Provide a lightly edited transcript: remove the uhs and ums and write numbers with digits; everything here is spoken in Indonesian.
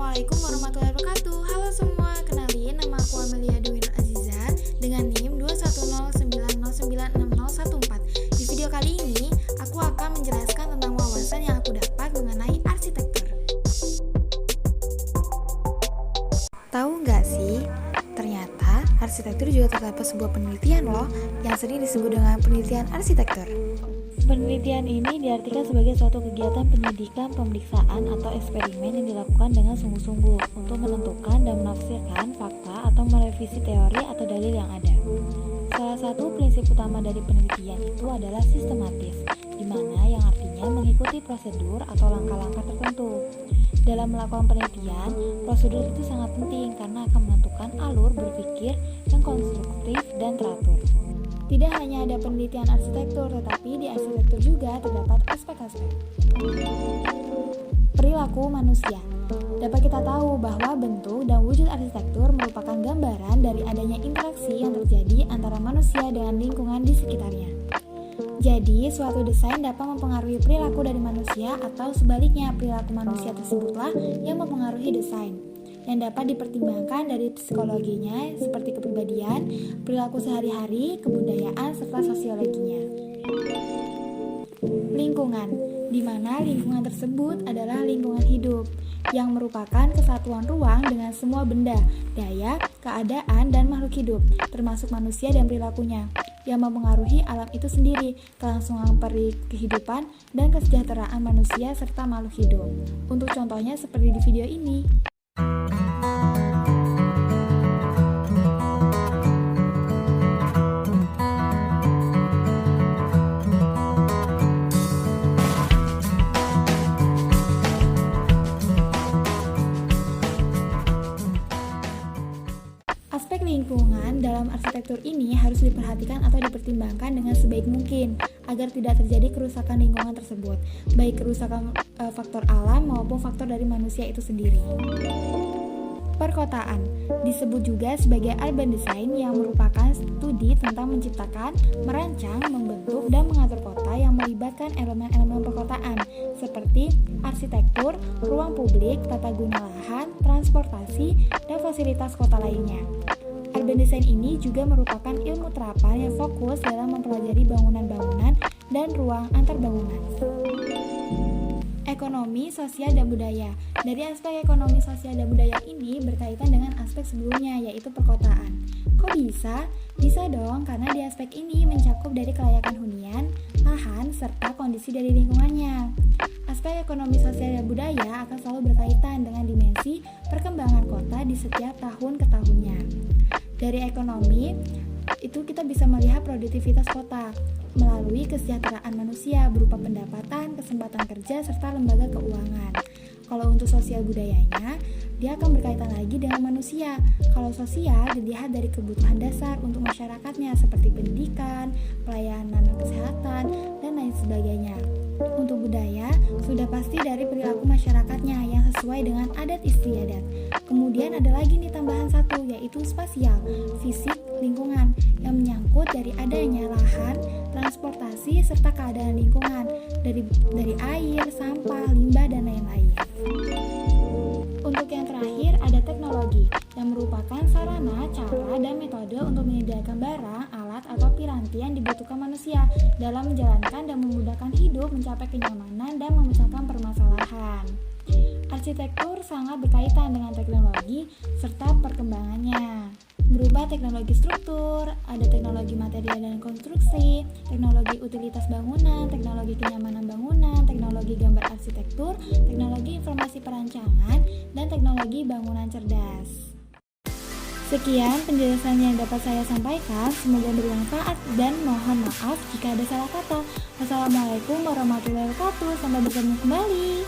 Assalamualaikum warahmatullahi wabarakatuh. Halo semua, kenalin nama aku Amelia Dwi Nur Aziza dengan NIM 21090966014. Di video kali ini, aku akan menjelaskan tentang wawasan yang aku dapat mengenai arsitektur. Tahu nggak sih, ternyata arsitektur juga terdapat sebuah penelitian loh yang sering disebut dengan penelitian arsitektur. Penelitian ini diartikan sebagai suatu kegiatan penyidikan, pemeriksaan, atau eksperimen yang dilakukan dengan sungguh-sungguh untuk menentukan dan menafsirkan fakta atau merevisi teori atau dalil yang ada. Salah satu prinsip utama dari penelitian itu adalah sistematis, di mana yang artinya mengikuti prosedur atau langkah-langkah tertentu. Dalam melakukan penelitian, prosedur itu sangat penting karena akan menentukan alur berpikir yang konstruktif dan teratur. Tidak hanya ada penelitian arsitektur, tetapi di arsitektur juga terdapat aspek-aspek. Perilaku manusia. Dapat kita tahu bahwa bentuk dan wujud arsitektur merupakan gambaran dari adanya interaksi yang terjadi antara manusia dengan lingkungan di sekitarnya. Jadi, suatu desain dapat mempengaruhi perilaku dari manusia atau sebaliknya, perilaku manusia tersebutlah yang mempengaruhi desain. Yang dapat dipertimbangkan dari psikologinya seperti kepribadian, perilaku sehari-hari, kebudayaan, serta sosiologinya. Lingkungan, di mana lingkungan tersebut adalah lingkungan hidup, yang merupakan kesatuan ruang dengan semua benda, daya, keadaan, dan makhluk hidup, termasuk manusia dan perilakunya, yang mempengaruhi alam itu sendiri, kelangsungan kehidupan, dan kesejahteraan manusia serta makhluk hidup. Untuk contohnya seperti di video ini. Aspek lingkungan dalam arsitektur ini harus diperhatikan atau dipertimbangkan dengan sebaik mungkin agar tidak terjadi kerusakan lingkungan tersebut, baik kerusakan faktor alam maupun faktor dari manusia itu sendiri. Perkotaan disebut juga sebagai urban design yang merupakan studi tentang menciptakan, merancang, membentuk, dan mengatur kota yang melibatkan elemen-elemen perkotaan seperti arsitektur, ruang publik, tata guna lahan, transportasi, dan fasilitas kota lainnya. Urban design ini juga merupakan ilmu terapan yang fokus dalam mempelajari bangunan-bangunan dan ruang antar bangunan. Ekonomi, sosial, dan budaya. Dari aspek ekonomi, sosial, dan budaya ini berkaitan dengan aspek sebelumnya, yaitu perkotaan. Kok bisa? Bisa dong, karena di aspek ini mencakup dari kelayakan hunian, lahan, serta kondisi dari lingkungannya. Aspek ekonomi, sosial, dan budaya akan selalu berkaitan dengan dimensi perkembangan kota di setiap tahun ke tahunnya. Dari ekonomi, itu kita bisa melihat produktivitas kota melalui kesejahteraan manusia berupa pendapatan, kesempatan kerja, serta lembaga keuangan. Kalau untuk sosial budayanya, dia akan berkaitan lagi dengan manusia. Kalau sosial dilihat dari kebutuhan dasar untuk masyarakatnya seperti pendidikan, pelayanan kesehatan, dan lain sebagainya. Untuk budaya, sudah pasti dari perilaku masyarakatnya yang sesuai dengan adat istiadat. Kemudian ada lagi nih tambahan satu, yaitu spasial, fisik, lingkungan, yang menyangkut dari adanya lahan, transportasi, serta keadaan lingkungan, dari air, sampah, limbah, dan lain-lain. Untuk yang terakhir ada teknologi, yang merupakan sarana, cara, dan metode untuk menyediakan barang, alat, atau piranti yang dibutuhkan manusia dalam menjalankan dan memudahkan hidup, mencapai kenyamanan, dan memecahkan permasalahan. Arsitektur sangat berkaitan dengan teknologi serta perkembangannya. Berupa teknologi struktur, ada teknologi material dan konstruksi, teknologi utilitas bangunan, teknologi kenyamanan bangunan, teknologi gambar arsitektur, teknologi informasi perancangan, dan teknologi bangunan cerdas. Sekian penjelasan yang dapat saya sampaikan, semoga bermanfaat dan mohon maaf jika ada salah kata. Wassalamualaikum warahmatullahi wabarakatuh, sampai bertemu kembali.